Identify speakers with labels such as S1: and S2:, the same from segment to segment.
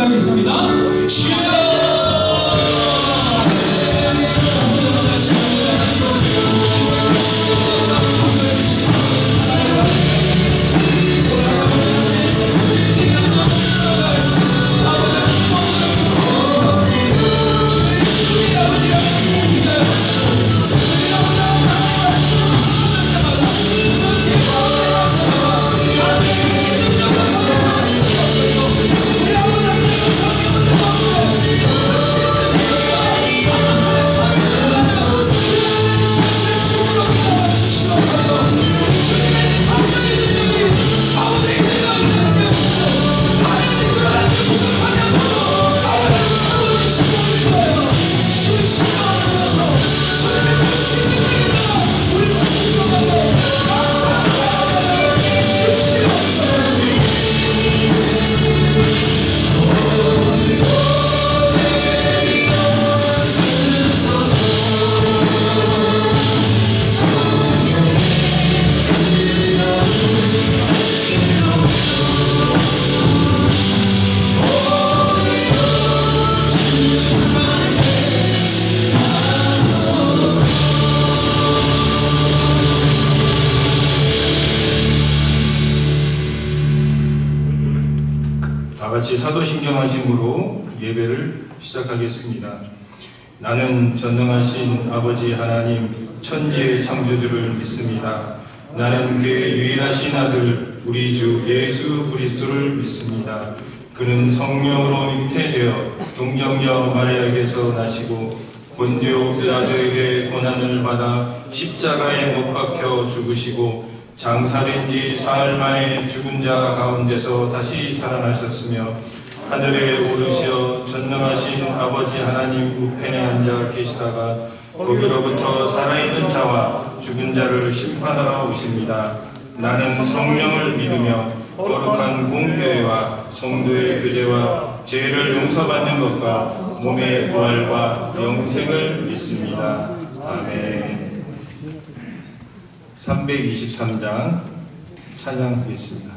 S1: 노래하겠습니다. 시작!
S2: 같이 사도신경하심으로 예배를 시작하겠습니다. 나는 전능하신 아버지 하나님 천지의 창조주를 믿습니다. 나는 그의 유일하신 아들 우리 주 예수 그리스도를 믿습니다. 그는 성령으로 잉태되어 동정녀 마리아에게서 나시고 본디오 빌라도에게 고난을 받아 십자가에 못 박혀 죽으시고 장사된 지 사흘 만에 죽은 자 가운데서 다시 살아나셨으며 하늘에 오르시어 전능하신 아버지 하나님 우편에 앉아 계시다가 거기로부터 살아있는 자와 죽은 자를 심판하러 오십니다. 나는 성령을 믿으며 거룩한 공교회와 성도의 교제와 죄를 용서받는 것과 몸의 부활과 영생을 믿습니다. 아멘. 323장 찬양하겠습니다.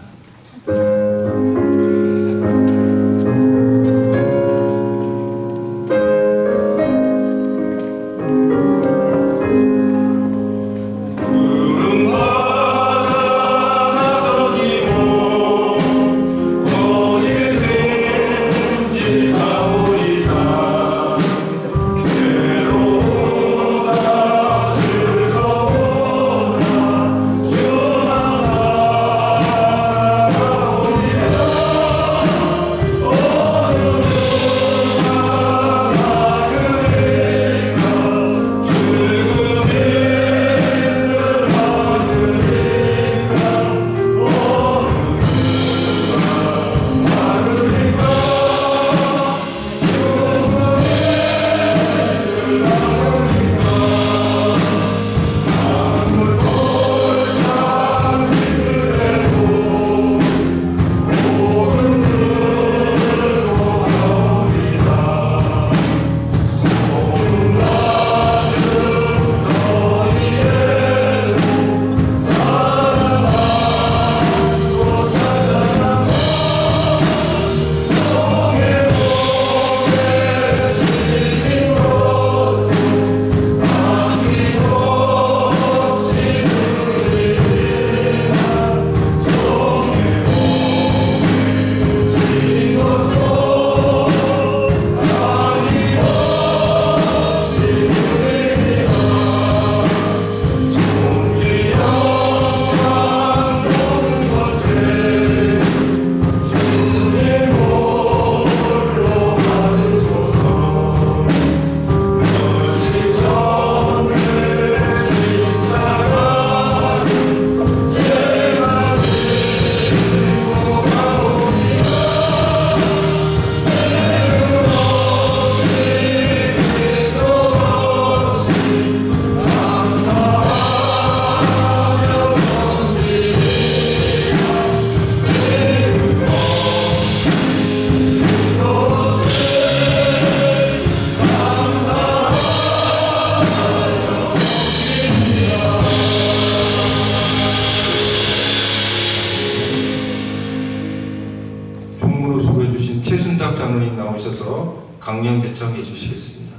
S2: 최수석 장로님 나오셔서 강령 대청해 주시겠습니다.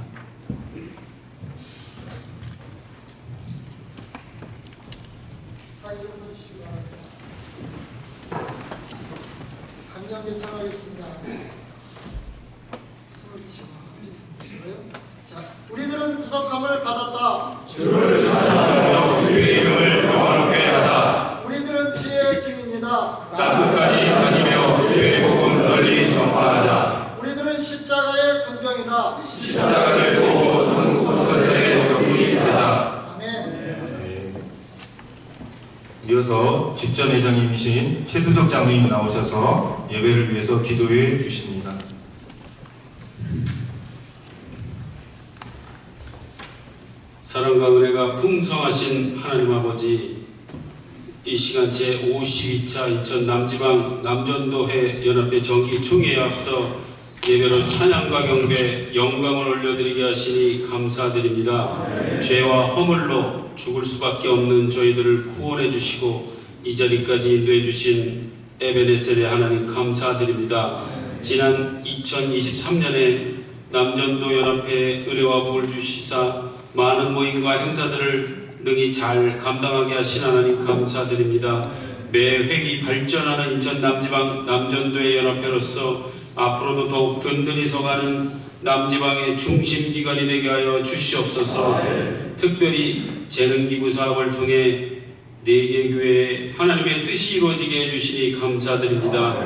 S1: 강령 대청하겠습니다. 숨을 드시고요. 자, 우리들은 구속함을 받았다.
S2: 주를 찬양하며 주의 이름을 영화롭게 하다.
S1: 우리들은 주의 증인이다.
S2: 땅끝까지 다니며 주의 복음 널리 전파하자.
S1: 우리들은 십자가의 군병이다.
S2: 십자가를 지고 천국 건설의 덕분이 되자.
S1: 아멘.
S2: 이어서 직전회장님이신 최수석 장로님 나오셔서 예배를 위해서 기도해 주십니다.
S3: 사랑과 은혜가 풍성하신 하나님 아버지, 이 시간 제52차 인천 남지방 남전도회 연합회 정기총회에 앞서 예배로 찬양과 경배, 영광을 올려드리게 하시니 감사드립니다. 죄와 허물로 죽을 수밖에 없는 저희들을 구원해 주시고 이 자리까지 인도해 주신 에베네셀의 하나님 감사드립니다. 지난 2023년에 남전도 연합회에 은혜와 복을 주시사 많은 모임과 행사들을 능히 잘 감당하게 하신 하나님 감사드립니다. 매 회기 발전하는 인천 남지방 남전도의 연합회로서 앞으로도 더욱 든든히 서가는 남지방의 중심기관이 되게 하여 주시옵소서. 특별히 재능기부 사업을 통해 4개 교회에 하나님의 뜻이 이루어지게 해주시니 감사드립니다.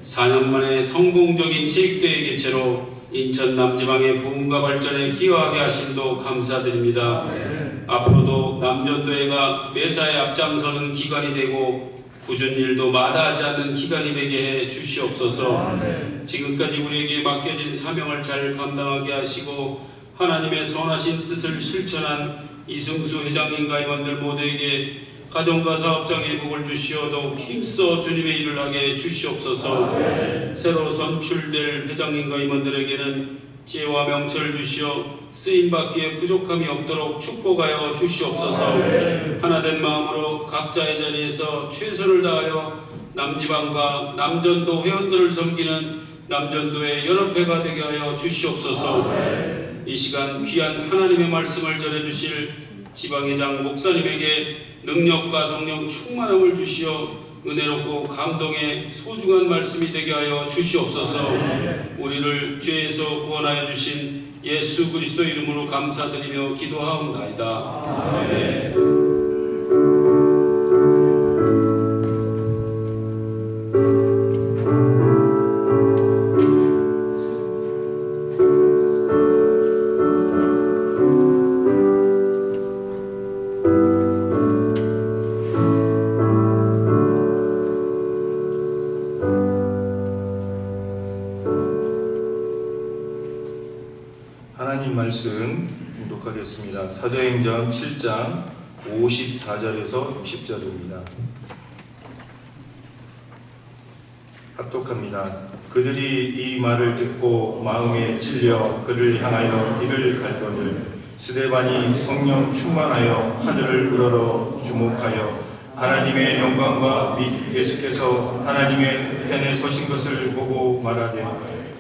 S3: 4년 만에 성공적인 체육대회 개최로 인천 남지방의 부흥과 발전에 기여하게 하심도 감사드립니다. 앞으로도 남전도회가 매사에 앞장서는 기관이 되고 굳은 일도 마다하지 않는 기관이 되게 해 주시옵소서. 지금까지 우리에게 맡겨진 사명을 잘 감당하게 하시고 하나님의 선하신 뜻을 실천한 이승수 회장님과 임원들 모두에게 가정과 사업장에 복을 주시어 더욱 힘써 주님의 일을 하게 주시옵소서. 새로 선출될 회장님과 임원들에게는 지혜와 명철을 주시어 쓰임받기에 부족함이 없도록 축복하여 주시옵소서. 하나된 마음으로 각자의 자리에서 최선을 다하여 남지방과 남전도 회원들을 섬기는 남전도의 연합회가 되게 하여 주시옵소서. 이 시간 귀한 하나님의 말씀을 전해주실 지방회장 목사님에게 능력과 성령 충만함을 주시어 은혜롭고 감동의 소중한 말씀이 되게 하여 주시옵소서. 우리를 죄에서 구원하여 주신 예수 그리스도 이름으로 감사드리며 기도하옵나이다. 아멘.
S2: 하나님 말씀 봉독하겠습니다. 사도행전 7장 54절에서 60절입니다. 합독합니다. 그들이 이 말을 듣고 마음에 찔려 그를 향하여 이를 갈거늘 스데반이 성령 충만하여 하늘을 우러러 주목하여 하나님의 영광과 및 예수께서 하나님의 편에 서신 것을 보고 말하되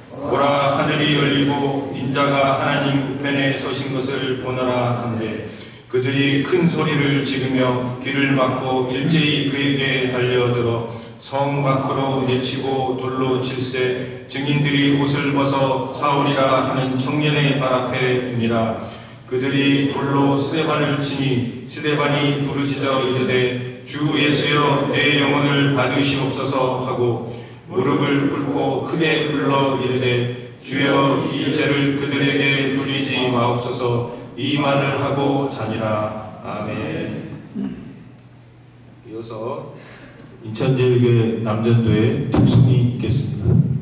S2: 보라 하늘이 열리고 인자가 하나님 우편에 서신 것을 보노라 한데 그들이 큰 소리를 지르며 귀를 막고 일제히 그에게 달려들어 성 밖으로 내치고 돌로 칠세 증인들이 옷을 벗어 사울이라 하는 청년의 발 앞에 두니라. 그들이 돌로 스데반을 치니 스데반이 부르짖어 이르되 주 예수여 내 영혼을 받으시옵소서 하고 무릎을 꿇고 크게 불러 이르되 주여 이 죄를 그들에게 돌리지 마옵소서. 이 말을 하고 자니라. 아멘. 이어서 인천제일교회 남전도의 특송이 있겠습니다.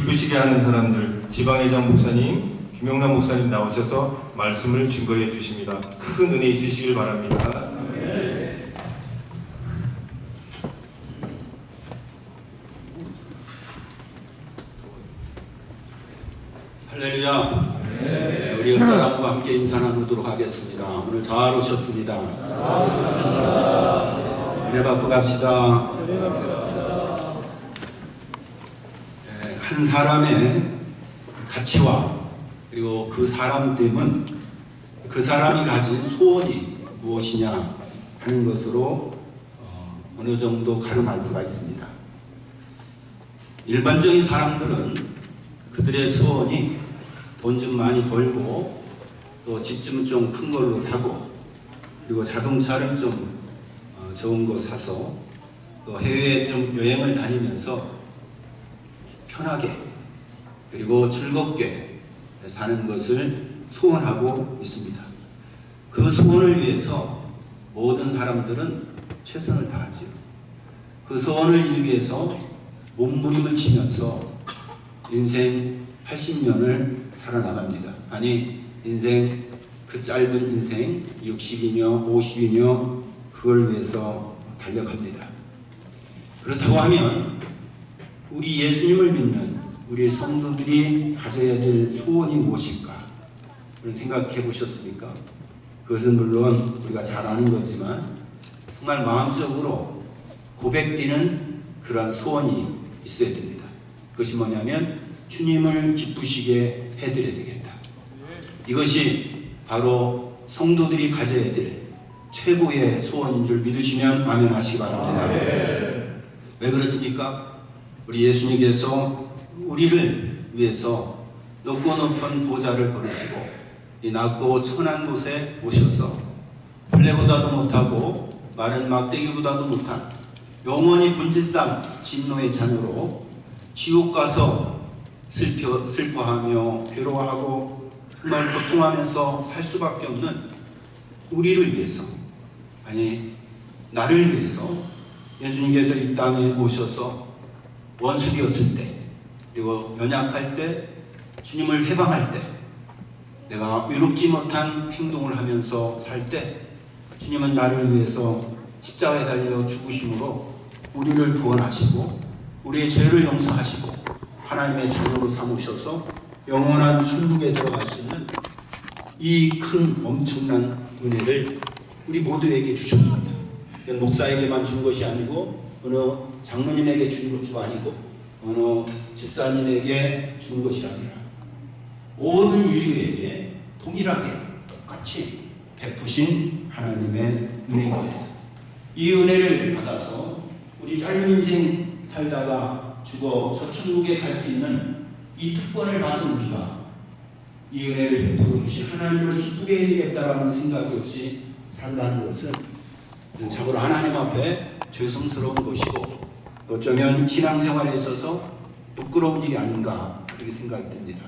S2: 기쁘시게 하는 사람들, 지방회장 목사님, 김용남 목사님 나오셔서 말씀을 증거해 주십니다. 큰 은혜 있으시길 바랍니다.
S4: 할렐루야. 네, 우리 옆사람과 함께 인사 나누도록 하겠습니다. 오늘 잘 오셨습니다. 은혜 받고 갑시다. 네, 한 사람의 가치와 그리고 그 사람됨은 그 사람이 가진 소원이 무엇이냐 하는 것으로 어느 정도 가름할 수가 있습니다. 일반적인 사람들은 그들의 소원이 돈 좀 많이 벌고 또 집 좀 큰 걸로 사고 그리고 자동차를 좀 좋은 거 사서 또 해외에 좀 여행을 다니면서 편하게 그리고 즐겁게 사는 것을 소원하고 있습니다. 그 소원을 위해서 모든 사람들은 최선을 다하지요. 그 소원을 이루기 위해서 몸부림을 치면서 인생 80년을 살아나갑니다. 아니 인생 그 짧은 인생 60이며 50이며 그걸 위해서 달려갑니다. 그렇다고 하면 우리 예수님을 믿는 우리 성도들이 가져야 될 소원이 무엇일까? 그런 생각해 보셨습니까? 그것은 물론 우리가 잘 아는 거지만 정말 마음적으로 고백되는 그러한 소원이 있어야 됩니다. 그것이 뭐냐면 주님을 기쁘시게 해드려야 되겠다. 이것이 바로 성도들이 가져야 될 최고의 소원인 줄 믿으시면 아멘 하시기 바랍니다. 왜 그렇습니까? 우리 예수님께서 우리를 위해서 높고 높은 보좌를 걸으시고 이 낮고 천한 곳에 오셔서 벌레보다도 못하고 마른 막대기보다도 못한 영원히 본질상 진노의 자녀로 지옥 가서 슬퍼하며 괴로워하고 정말 고통하면서 살 수밖에 없는 우리를 위해서, 아니 나를 위해서 예수님께서 이 땅에 오셔서 원수되었을 때 그리고 연약할 때 주님을 해방할 때 내가 위롭지 못한 행동을 하면서 살 때 주님은 나를 위해서 십자가에 달려 죽으심으로 우리를 구원하시고 우리의 죄를 용서하시고 하나님의 자녀로 삼으셔서 영원한 천국에 들어갈 수 있는 이 큰 엄청난 은혜를 우리 모두에게 주셨습니다. 이건 목사에게만 준 것이 아니고 어느 장로님에게 준 것도 아니고 어느 집사님에게 준 것이 아니라 모든 인류에게 동일하게 똑같이 베푸신 하나님의 은혜입니다. 이 은혜를 받아서 우리 짧은 인생 살다가 죽어 저 천국에 갈 수 있는 이 특권을 받은 우리가 이 은혜를 베풀어 주신 하나님을 기쁘게 해야겠다라는 생각이 없이 산다는 것은 참으로 하나님 앞에 죄송스러운 것이고 어쩌면 신앙생활에 있어서 부끄러운 일이 아닌가 그렇게 생각이 듭니다.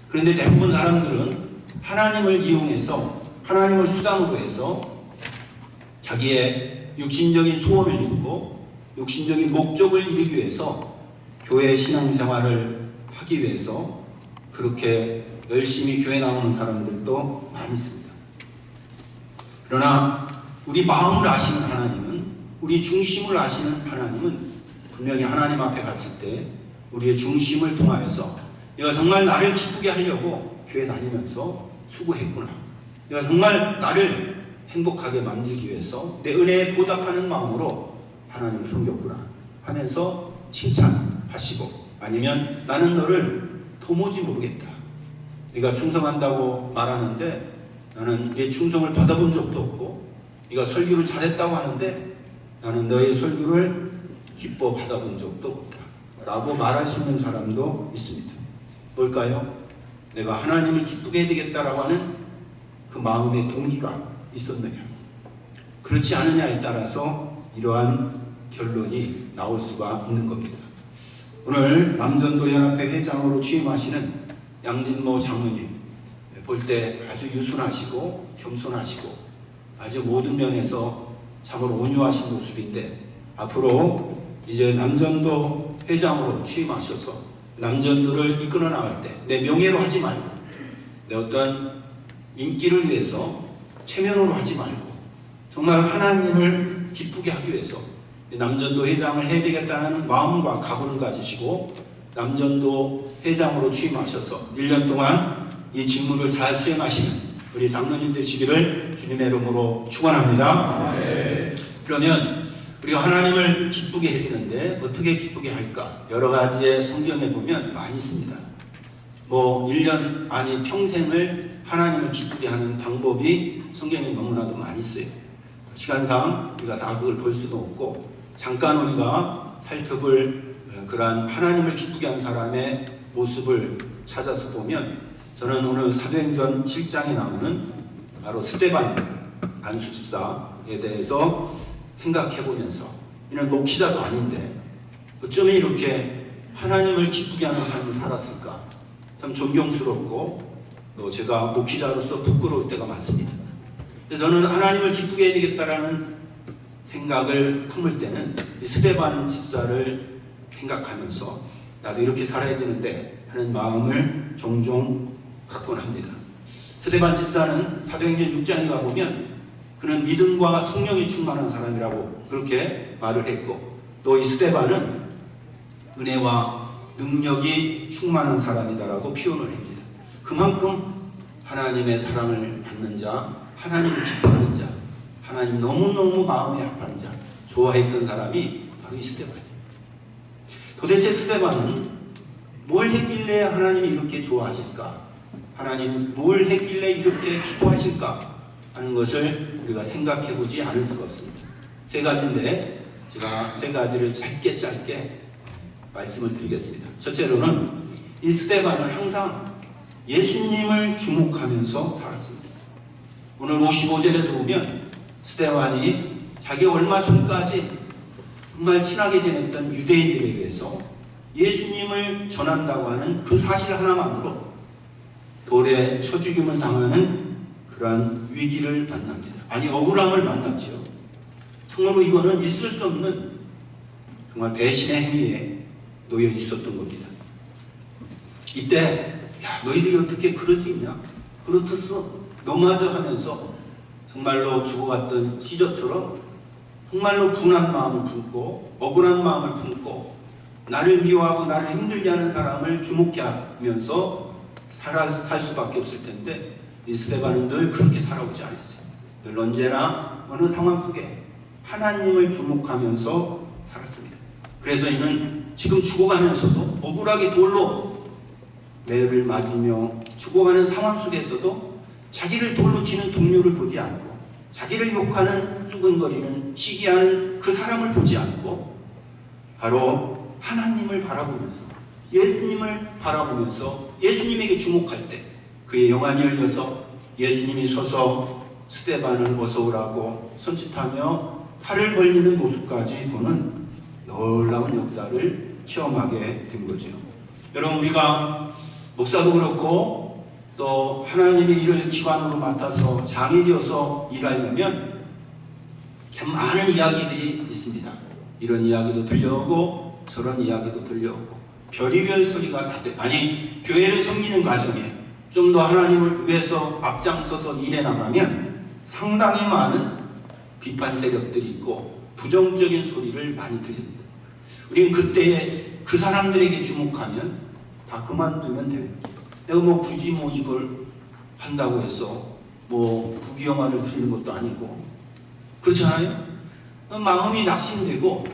S4: 그런데 대부분 사람들은 하나님을 이용해서 하나님을 수단으로 해서 자기의 육신적인 소원을 이루고 육신적인 목적을 이루기 위해서 교회 신앙생활을 하기 위해서 그렇게 열심히 교회 나오는 사람들도 많이 있습니다. 그러나 우리 마음을 아시는 하나님은, 우리 중심을 아시는 하나님은 분명히 하나님 앞에 갔을 때 우리의 중심을 통하여서 내가 정말 나를 기쁘게 하려고 교회 다니면서 수고했구나, 내가 정말 나를 행복하게 만들기 위해서 내 은혜에 보답하는 마음으로 하나님을 섬겼구나 하면서 칭찬하시고, 아니면 나는 너를 도무지 모르겠다, 네가 충성한다고 말하는데 나는 네 충성을 받아본 적도 없고, 네가 설교를 잘했다고 하는데 나는 너의 설교를 기뻐 받아본 적도 없다 라고 말할 수 있는 사람도 있습니다. 뭘까요? 내가 하나님을 기쁘게 해야 되겠다라고 하는 그 마음의 동기가 있었느냐, 그렇지 않느냐에 따라서 이러한 결론이 나올 수가 있는 겁니다. 오늘 남전도 연합회 회장으로 취임하시는 양진모 장로님 볼 때 아주 유순하시고 겸손하시고 아주 모든 면에서 참으로 온유하신 모습인데, 앞으로 이제 남전도 회장으로 취임하셔서 남전도를 이끌어 나갈 때 내 명예로 하지 말고 내 어떤 인기를 위해서 체면으로 하지 말고 정말 하나님을 기쁘게 하기 위해서 남전도 회장을 해야 되겠다는 마음과 각오를 가지시고 남전도 회장으로 취임하셔서 1년 동안 이 직무를 잘 수행하시는 우리 장로님 되시기를 주님의 이름으로 축원합니다. 그러면 우리가 하나님을 기쁘게 해드리는데 어떻게 기쁘게 할까? 여러 가지의 성경에 보면 많이 있습니다. 뭐 1년 아니 평생을 하나님을 기쁘게 하는 방법이 성경에 너무나도 많이 있어요. 시간상 우리가 다 그걸 볼 수도 없고 잠깐 우리가 살펴볼 그러한 하나님을 기쁘게 한 사람의 모습을 찾아서 보면 저는 오늘 사도행전 7장에 나오는 바로 스데반 안수집사에 대해서 생각해 보면서 이는 목회자도 아닌데 어쩌면 이렇게 하나님을 기쁘게 하는 삶을 살았을까 참 존경스럽고 또 제가 목회자로서 부끄러울 때가 많습니다. 그래서 저는 하나님을 기쁘게 해야 되겠다라는 생각을 품을 때는 이 스데반 집사를 생각하면서 나도 이렇게 살아야 되는데 하는 마음을 종종 갖곤 합니다. 스데반 집사는 사도행전 6장에 가보면 그는 믿음과 성령이 충만한 사람이라고 그렇게 말을 했고 또 이 스데반은 은혜와 능력이 충만한 사람이다라고 표현을 합니다. 그만큼 하나님의 사랑을 받는 자, 하나님을 기뻐하는 자, 하나님 너무너무 마음에 합한 자, 좋아했던 사람이 바로 이 스데반이에요. 도대체 스데반은 뭘 했길래 하나님이 이렇게 좋아하실까? 하나님 뭘 했길래 이렇게 기뻐하실까? 하는 것을 우리가 생각해 보지 않을 수가 없습니다. 세 가지인데 제가 세 가지를 짧게 말씀을 드리겠습니다. 첫째로는 이 스데반은 항상 예수님을 주목하면서 살았습니다. 오늘 55절에도 보면 스데반이 자기 얼마 전까지 정말 친하게 지냈던 유대인들에 의해서 예수님을 전한다고 하는 그 사실 하나만으로 돌에 쳐 죽임을 당하는 그러한 위기를 만납니다. 아니 억울함을 만났지요. 정말로 이거는 있을 수 없는 정말 배신의 행위에 놓여 있었던 겁니다. 이때 야 너희들이 어떻게 그럴 수 있냐? 그렇겠어? 너무하죠 하면서 정말로 죽어갔던 희저처럼 정말로 분한 마음을 품고 억울한 마음을 품고 나를 미워하고 나를 힘들게 하는 사람을 주목해 하면서 살 수밖에 없을 텐데 이 스데반은 늘 그렇게 살아오지 않았어요. 늘 언제나 어느 상황 속에 하나님을 주목하면서 살았습니다. 그래서 이는 지금 죽어가면서도 억울하게 돌로 매를 맞으며 죽어가는 상황 속에서도 자기를 돌로 치는 동료를 보지 않고 자기를 욕하는 쑥은거리는 시기하는 그 사람을 보지 않고 바로 하나님을 바라보면서 예수님을 바라보면서 예수님에게 주목할 때 그의 영안이 열려서 예수님이 서서 스데반을 어서 오라고 손짓하며 팔을 벌리는 모습까지 보는 놀라운 역사를 체험하게 된 거죠. 여러분 우리가 목사도 그렇고 또 하나님의 일을 기관으로 맡아서 장이 되어서 일하려면 참 많은 이야기들이 있습니다. 이런 이야기도 들려오고 저런 이야기도 들려오고 별의별 소리가 다 아니 교회를 섬기는 과정에 좀 더 하나님을 위해서 앞장서서 일해 나가면 상당히 많은 비판 세력들이 있고 부정적인 소리를 많이 들립니다. 우리는 그때에 그 사람들에게 주목하면 다 그만두면 돼요. 내가 뭐 굳이 뭐 이걸 한다고 해서 뭐 부귀영화를 드리는 것도 아니고 그렇잖아요. 마음이 낙심되고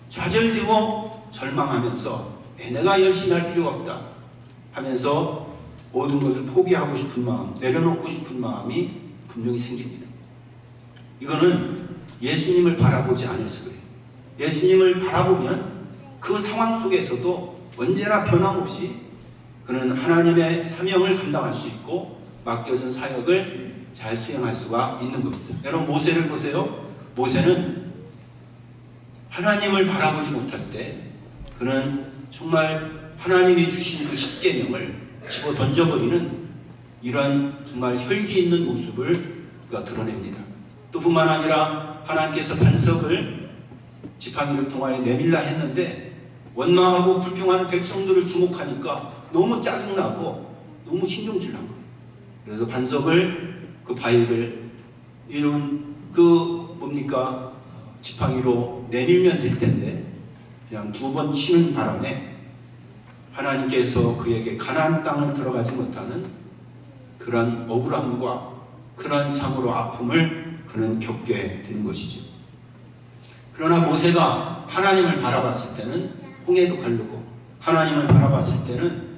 S4: 좌절되고 절망하면서 내가 열심히 할 필요가 없다 하면서 모든 것을 포기하고 싶은 마음, 내려놓고 싶은 마음이 분명히 생깁니다. 이거는 예수님을 바라보지 않아서 그래요. 예수님을 바라보면 그 상황 속에서도 언제나 변함없이 그는 하나님의 사명을 감당할 수 있고 맡겨진 사역을 잘 수행할 수가 있는 겁니다. 여러분 모세를 보세요. 모세는 하나님을 바라보지 못할 때 그는 정말 하나님이 주신 그 십계명을 집어 던져버리는 이런 정말 혈기 있는 모습을 그가 드러냅니다. 또 뿐만 아니라 하나님께서 반석을 지팡이를 통하여 내밀라 했는데 원망하고 불평하는 백성들을 주목하니까 너무 짜증나고 너무 신경질 난 거예요. 그래서 반석을 그 바위를 이런 그 뭡니까 지팡이로 내밀면 될 텐데 그냥 2번 치는 바람에 하나님께서 그에게 가나안 땅을 들어가지 못하는 그러한 억울함과 그러한 참으로 아픔을 그는 겪게 되는 것이죠. 그러나 모세가 하나님을 바라봤을 때는 홍해도 가르고 하나님을 바라봤을 때는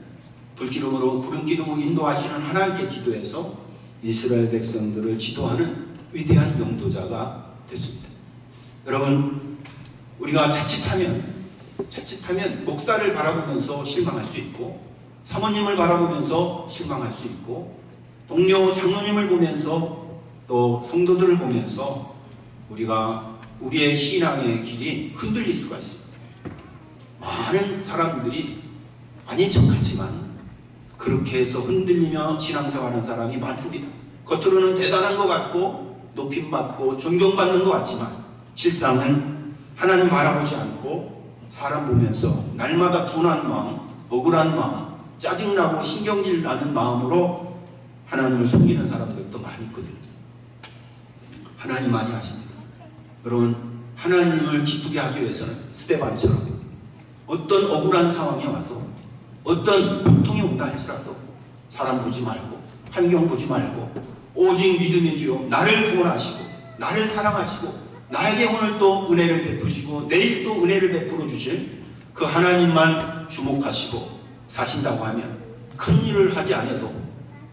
S4: 불기둥으로 구름기둥으로 인도하시는 하나님께 기도해서 이스라엘 백성들을 지도하는 위대한 용도자가 됐습니다. 여러분 우리가 자칫하면 목사를 바라보면서 실망할 수 있고 사모님을 바라보면서 실망할 수 있고 동료 장로님을 보면서 또 성도들을 보면서 우리가 우리의 신앙의 길이 흔들릴 수가 있습니다. 많은 사람들이 아닌 척하지만 그렇게 해서 흔들리며 신앙생활하는 사람이 많습니다. 겉으로는 대단한 것 같고 높임받고 존경받는 것 같지만 실상은 하나님 바라보지 않고 사람 보면서 날마다 분한 마음, 억울한 마음, 짜증나고 신경질 나는 마음으로 하나님을 섬기는 사람들도 많이 있거든요. 하나님 많이 아십니다. 여러분 하나님을 기쁘게 하기 위해서는 스데반처럼 어떤 억울한 상황이 와도 어떤 고통이 온다 할지라도 사람 보지 말고 환경 보지 말고 오직 믿음의 주요 나를 구원하시고 나를 사랑하시고 나에게 오늘 또 은혜를 베푸시고 내일 또 은혜를 베풀어 주실 그 하나님만 주목하시고 사신다고 하면 큰 일을 하지 않아도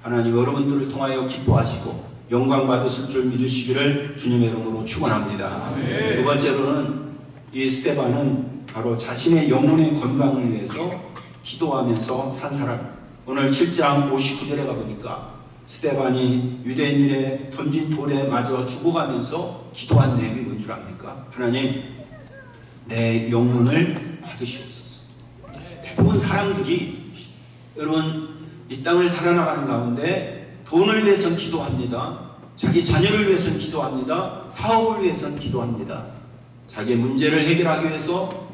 S4: 하나님 여러분들을 통하여 기뻐하시고 영광 받으실 줄 믿으시기를 주님의 이름으로 축원합니다. 두 번째로는 이 스데반은 바로 자신의 영혼의 건강을 위해서 기도하면서 산 사람. 오늘 7장 59절에 가보니까 스데반이 유대인들의 던진 돌에 맞아 죽어가면서 기도한 내용이 뭔 줄 압니까? 하나님 내 영혼을 받으시옵소서. 대부분 사람들이 여러분 이 땅을 살아나가는 가운데 돈을 위해서는 기도합니다. 자기 자녀를 위해서는 기도합니다. 사업을 위해서는 기도합니다. 자기의 문제를 해결하기 위해서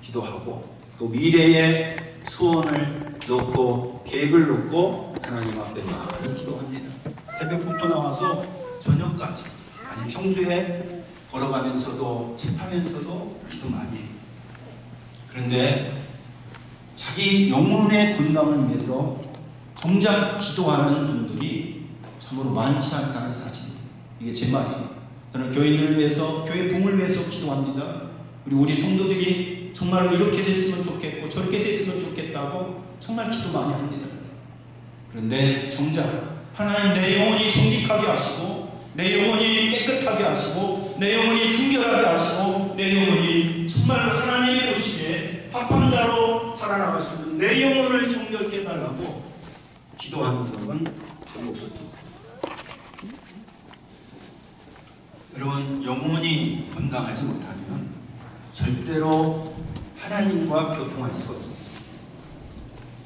S4: 기도하고 또 미래의 소원을 넣고 계획을 넣고 하나님 앞에 많이 기도합니다. 새벽부터 나와서 저녁까지 아니 평소에 걸어가면서도 차 타면서도 기도 많이 해요. 그런데 자기 영혼의 건강을 위해서 정작 기도하는 분들이 참으로 많지 않다는 사실입니다. 이게 제 말이에요. 저는 교인들을 위해서 교회 부흥을 위해서 기도합니다. 우리 성도들이 정말로 이렇게 됐으면 좋겠고 저렇게 됐으면 좋겠다고 정말 기도 많이 합니다. 그런데 정작 하나님 내 영혼이 정직하게 하시고 내 영혼이 깨끗하게 하시고 내 영혼이 순결하게 하시고 내 영혼이 정말로 하나님의 보시기에 합한 자로 살아나갈 수 있는 내 영혼을 정결케 해달라고 기도하는 사람은 별로 없었던 여러분 영혼이 건강하지 못하면 절대로 하나님과 교통할 수가 없습니다.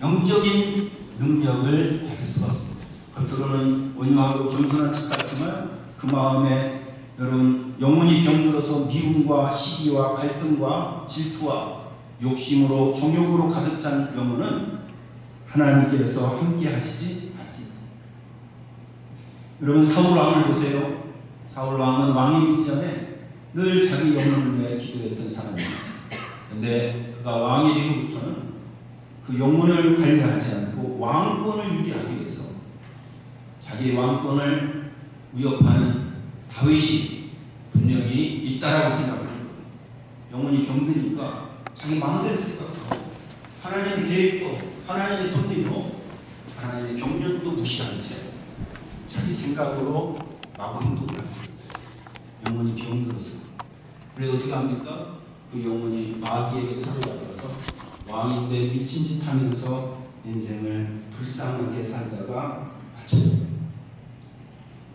S4: 영적인 능력을 받을 수가 없습니다. 겉으로는 온유하고 겸손한 척 같지만 그 마음에 여러분 영혼이 병들어서 미움과 시기와 갈등과 질투와 욕심으로 정욕으로 가득 찬 영혼은 하나님께서 함께 하시지 않습니다. 여러분 사울 왕을 보세요. 사울 왕은 왕이 되기 전에 늘 자기 영혼을 위해 기도했던 사람입니다. 그런데 그가 왕이 되고부터는 그 영혼을 관리하지 않고 왕권을 유지하기 위해서 자기 왕권을 위협하는 다윗이 분명히 있다라고 생각을 하는 거예요. 영혼이 병드니까 자기 마음대로 생각하고 하나님의 계획도 하나님의 섭리도 하나님의 경륜도 무시한 채 자기 생각으로 마구 행동을 합니다. 영혼이 병들었어요. 그래서 어떻게 합니까? 그 영혼이 마귀에게 사로잡혀서 왕인데 미친 짓 하면서 인생을 불쌍하게 살다가 마쳤습니다.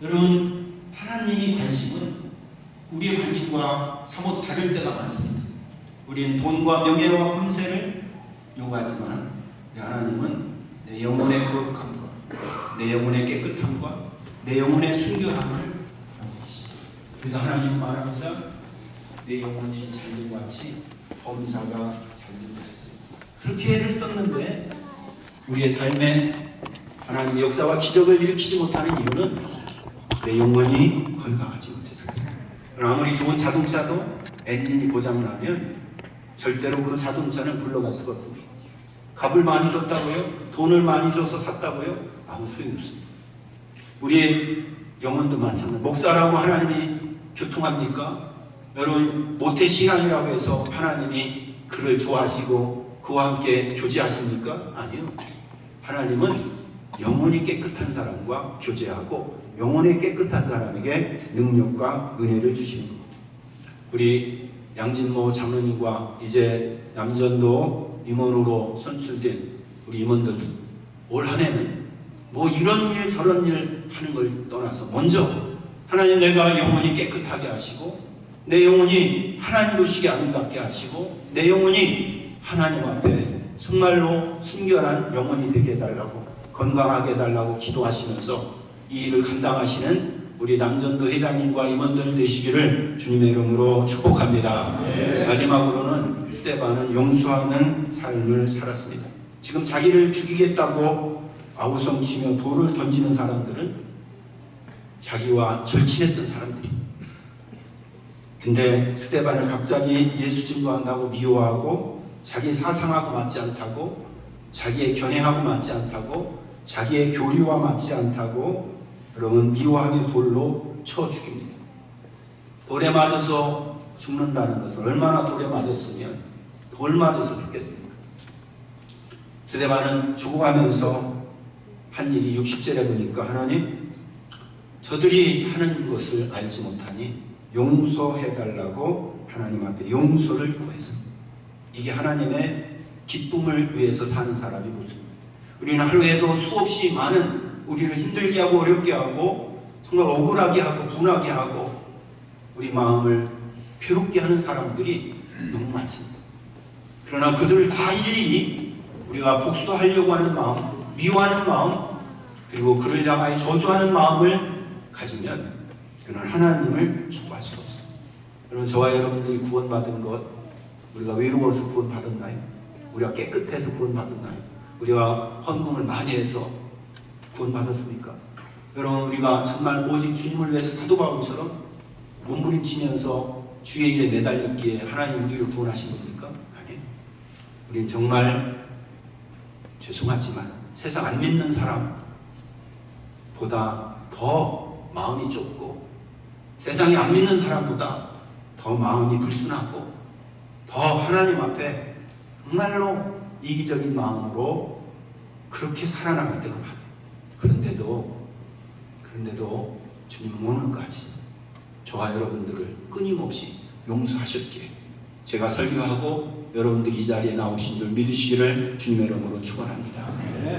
S4: 여러분 하나님의 관심은 우리의 관심과 사뭇 다를 때가 많습니다. 우리는 돈과 명예와 권세를 요구하지만 하나님은 내 영혼의 거룩함과 내 영혼의 깨끗함과 내 영혼의 순결함을 요구하시죠. 그래서 하나님은 말합니다. 내 영혼이 잘못같이 범사가 그렇게 애를 썼는데 우리의 삶에 하나님의 역사와 기적을 일으키지 못하는 이유는 내 영혼이 건강하지 못해서입니다. 아무리 좋은 자동차도 엔진이 고장나면 절대로 그 자동차는 굴러갈 수가 없습니다. 값을 많이 줬다고요? 돈을 많이 줘서 샀다고요? 아무 소용이 없습니다. 우리의 영혼도 마찬가지입니다. 목사라고 하나님이 교통합니까? 여러분 모태신앙이라고 해서 하나님이 그를 좋아하시고 그와 함께 교제하십니까? 아니요. 하나님은 영혼이 깨끗한 사람과 교제하고 영혼이 깨끗한 사람에게 능력과 은혜를 주시는 겁니다. 우리 양진모 장로님과 이제 남전도 임원으로 선출된 우리 임원들 올 한 해는 뭐 이런 일 저런 일 하는 걸 떠나서 먼저 하나님 내가 영혼이 깨끗하게 하시고 내 영혼이 하나님 보시기 아름답게 하시고 내 영혼이 하나님 앞에 정말로 순결한 영혼이 되게 해달라고 건강하게 해달라고 기도하시면서 이 일을 감당하시는 우리 남전도 회장님과 임원들 되시기를 주님의 이름으로 축복합니다. 마지막으로는 스데반은 용서하는 삶을 살았습니다. 지금 자기를 죽이겠다고 아우성치며 돌을 던지는 사람들은 자기와 절친했던 사람들이. 근데 스데반을 갑자기 예수 증거한다고 미워하고 자기 사상하고 맞지 않다고 자기의 견해하고 맞지 않다고 자기의 교리와 맞지 않다고 여러분 미워하게 돌로 쳐 죽입니다. 돌에 맞아서 죽는다는 것은 얼마나 돌에 맞았으면 돌 맞아서 죽겠습니까? 스데반은 죽어가면서 한 일이 60절에 보니까 하나님 저들이 하는 것을 알지 못하니 용서해달라고 하나님 앞에 용서를 구해서 이게 하나님의 기쁨을 위해서 사는 사람이 모습입니다. 우리는 하루에도 수없이 많은 우리를 힘들게 하고 어렵게 하고 정말 억울하게 하고 분하게 하고 우리 마음을 괴롭게 하는 사람들이 너무 많습니다. 그러나 그들을 다 일일이 우리가 복수하려고 하는 마음, 미워하는 마음, 그리고 그를 향하여 저주하는 마음을 가지면 그는 하나님을 기뻐할 수가 없습니다. 여러분 저와 여러분들이 구원받은 것 우리가 외로워서 구원받았나요? 우리가 깨끗해서 구원받았나요? 우리가 헌금을 많이 해서 구원받았습니까? 여러분 우리가 정말 오직 주님을 위해서 사도 바울처럼 몸부림치면서 주의 일에 매달렸기에 하나님 우리를 구원하신 겁니까? 아니에요. 우리는 정말 죄송하지만 세상 안 믿는 사람보다 더 마음이 좁고 세상이 안 믿는 사람보다 더 마음이 불순하고 더 하나님 앞에 정말로 이기적인 마음으로 그렇게 살아나갈 때가 많아요. 그런데도 주님은 오늘까지 저와 여러분들을 끊임없이 용서하셨기에 제가 설교하고 여러분들이 이 자리에 나오신 줄 믿으시기를 주님의 이름으로 축원합니다.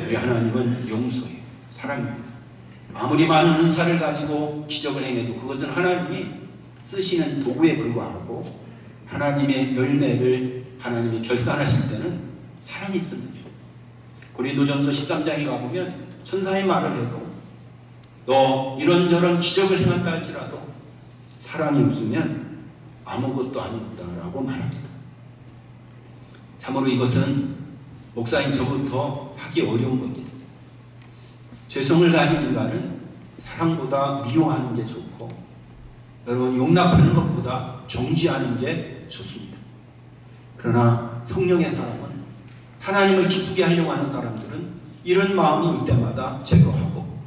S4: 우리 하나님은 용서예요. 사랑입니다. 아무리 많은 은사를 가지고 기적을 행해도 그것은 하나님이 쓰시는 도구에 불과하고 하나님의 열매를 하나님이 결산하실 때는 사랑이 있습니다. 고린도전서 13장에 가보면 천사의 말을 해도 너 이런저런 기적을 행한다 할지라도 사랑이 없으면 아무것도 아니다라고 말합니다. 참으로 이것은 목사인 저부터 하기 어려운 겁니다. 죄성을 가진 인간은 사랑보다 미워하는 게 좋고 여러분 용납하는 것보다 정죄하는 게 좋습니다. 그러나 성령의 사람은 하나님을 기쁘게 하려고 하는 사람들은 이런 마음이 올 때마다 제거하고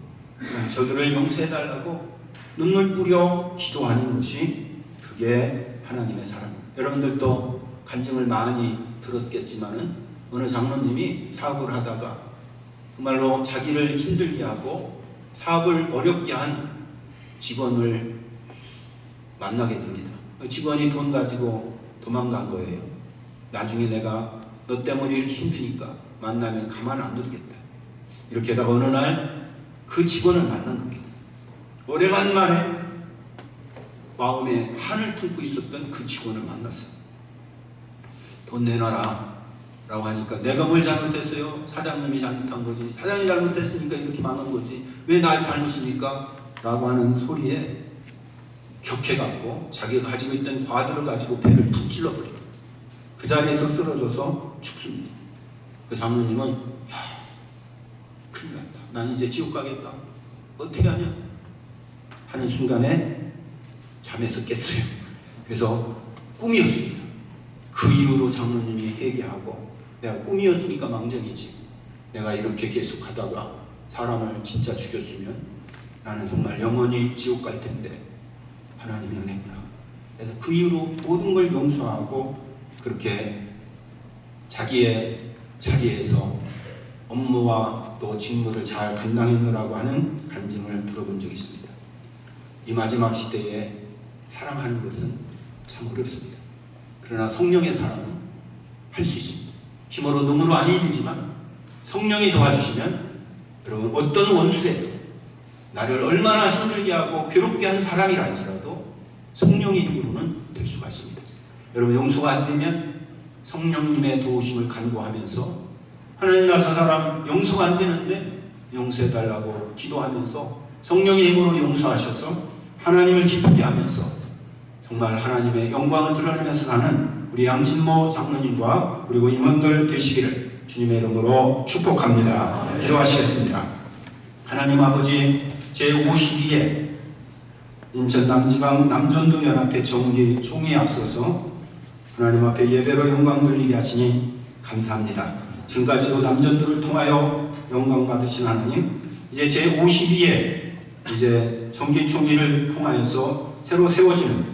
S4: 저들을 용서해달라고 눈물 뿌려 기도하는 것이 그게 하나님의 사랑입니다. 여러분들도 간증을 많이 들었겠지만은 어느 장로님이 사업을 하다가 정말로 자기를 힘들게 하고 사업을 어렵게 한 직원을 만나게 됩니다. 직원이 돈 가지고 도망간 거예요. 나중에 내가 너 때문에 이렇게 힘드니까 만나면 가만 안 두겠다. 이렇게 하다가 어느 날 그 직원을 만난 겁니다. 오래간만에 마음에 한을 품고 있었던 그 직원을 만났어요. 돈 내놔라 라고 하니까 내가 뭘 잘못했어요? 사장님이 잘못한 거지. 사장님이 잘못했으니까 이렇게 망한 거지. 왜 날 잘못입니까? 라고 하는 소리에 격해갖고 자기가 가지고 있던 과들을 가지고 배를 푹 찔러버려요. 그 자리에서 쓰러져서 죽습니다. 그 장로님은 야, 큰일 났다. 난 이제 지옥 가겠다. 어떻게 하냐? 하는 순간에 잠에서 깼어요. 그래서 꿈이었습니다. 그 이후로 장로님이 회개하고 내가 꿈이었으니까 망정이지. 내가 이렇게 계속 하다가 사람을 진짜 죽였으면 나는 정말 영원히 지옥 갈 텐데 하나님의 은혜구나. 그래서 그 이후로 모든 걸 용서하고 그렇게 자기의 자리에서 업무와 또 직무를 잘 감당했노라고 하는 간증을 들어본 적이 있습니다. 이 마지막 시대에 사랑하는 것은 참 어렵습니다. 그러나 성령의 사랑은 할 수 있습니다. 힘으로 능으로 아니지만 성령이 도와주시면 여러분 어떤 원수라도 나를 얼마나 힘들게 하고 괴롭게 한 사람이라 할지라도 성령의 힘으로는 될 수가 있습니다. 여러분 용서가 안 되면 성령님의 도우심을 간구하면서 하나님 나 저 사람 용서가 안 되는데 용서해달라고 기도하면서 성령의 힘으로 용서하셔서 하나님을 기쁘게 하면서 정말 하나님의 영광을 드러내면서 사는 우리 양진모 장로님과 그리고 임원들 되시기를 주님의 이름으로 축복합니다. 기도하시겠습니다. 하나님 아버지 제52회 인천 남지방 남전도 연합회 정기 총회에 앞서서 하나님 앞에 예배로 영광 돌리게 하시니 감사합니다. 지금까지도 남전도를 통하여 영광 받으신 하나님, 이제 제52회 이제 정기 총회를 통하여서 새로 세워지는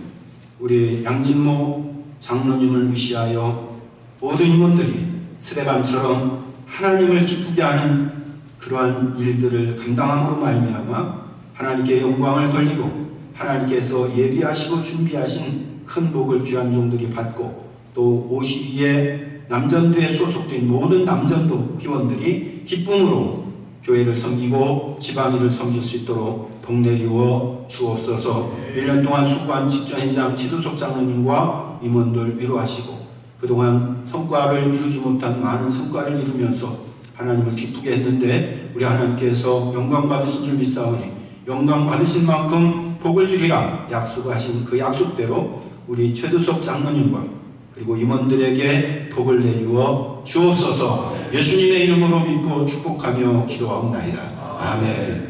S4: 우리 양진모 장로님을 위시하여 모든 임원들이 스데반처럼 하나님을 기쁘게 하는 그러한 일들을 감당함으로 말미암아 하나님께 영광을 돌리고 하나님께서 예비하시고 준비하신 큰 복을 귀한 종들이 받고 또 52회 남전도에 소속된 모든 남전도 회원들이 기쁨으로 교회를 섬기고 지방일을 섬길 수 있도록 복 내리워 주옵소서. 1년 동안 수고한 직전회장 지도석 장로님과 임원들 위로하시고 그동안 성과를 이루지 못한 많은 성과를 이루면서 하나님을 기쁘게 했는데 우리 하나님께서 영광 받으신 줄 믿사오니 영광 받으신 만큼 복을 주리라 약속하신 그 약속대로 우리 최두석 장로님과 그리고 임원들에게 복을 내리워 주옵소서. 예수님의 이름으로 믿고 축복하며 기도하옵나이다. 아멘.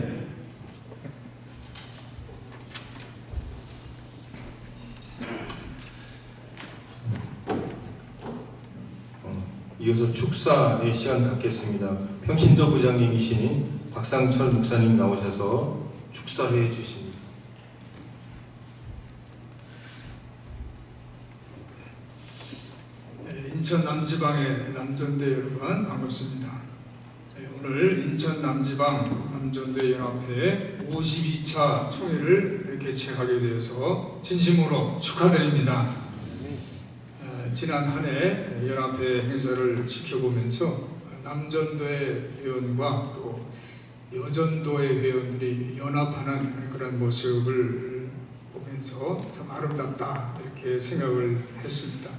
S2: 이어서 축사의 시간 갖겠습니다. 평신도 부장님이신 박상철 목사님 나오셔서 축사해 주십니다.
S5: 인천 남지방의 남전도 여러분 반갑습니다. 오늘 인천 남지방 남전도 연합회 52차 총회를 개최하게 되어서 진심으로 축하드립니다. 지난 한 해 연합회 행사를 지켜보면서 남전도의 회원과 또 여전도의 회원들이 연합하는 그런 모습을 보면서 참 아름답다 이렇게 생각을 했습니다.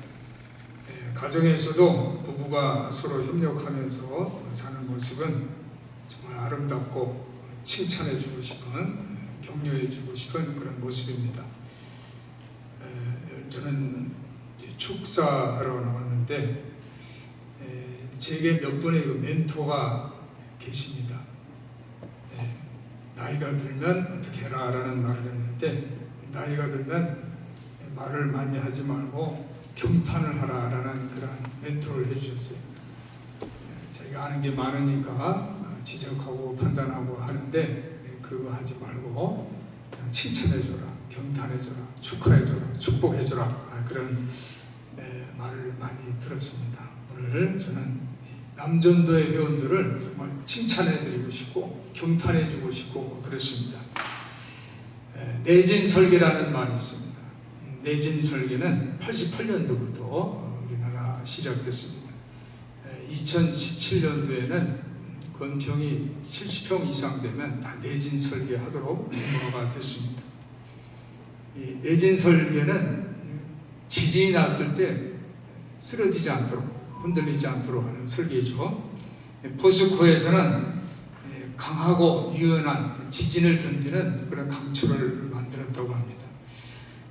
S5: 가정에서도 부부가 서로 협력하면서 사는 모습은 정말 아름답고 칭찬해주고 싶은, 격려해주고 싶은 그런 모습입니다. 저는 축사하러 나왔는데 제게 몇 분의 그 멘토가 계십니다. 나이가 들면 어떻게 해라 라는 말을 했는데 나이가 들면 말을 많이 하지 말고 경탄을 하라 라는 그런 멘토를 해주셨어요. 제가 아는 게 많으니까 지적하고 판단하고 하는데 그거 하지 말고 그냥 칭찬해줘라, 경탄해줘라, 축하해줘라, 축복해줘라 그런 말을 많이 들었습니다. 오늘 저는 남전도의 회원들을 정말 칭찬해드리고 싶고 경탄해주고 싶고 그렇습니다. 내진설계라는 말이 있습니다. 내진설계는 88년도부터 우리나라 시작됐습니다. 2017년도에는 건평이 70평 이상 되면 다 내진설계하도록 의무화가 됐습니다. 이 내진설계는 지진이 났을 때 쓰러지지 않도록, 흔들리지 않도록 하는 설계죠. 포스코에서는 강하고 유연한 지진을 견디는 그런 강철을 만들었다고 합니다.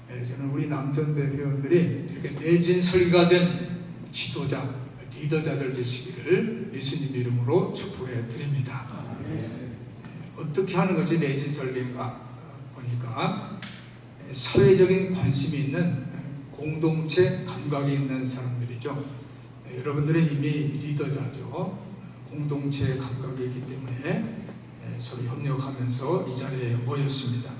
S5: 저는 우리 남전대 회원들이 이렇게 내진 설계가 된 지도자, 리더자들 되시기를 예수님 이름으로 축복해 드립니다. 어떻게 하는 것이 내진 설계인가 보니까 사회적인 관심이 있는 공동체 감각이 있는 사람들이죠. 여러분들은 이미 리더자죠. 공동체 감각이 있기 때문에 서로 협력하면서 이 자리에 모였습니다.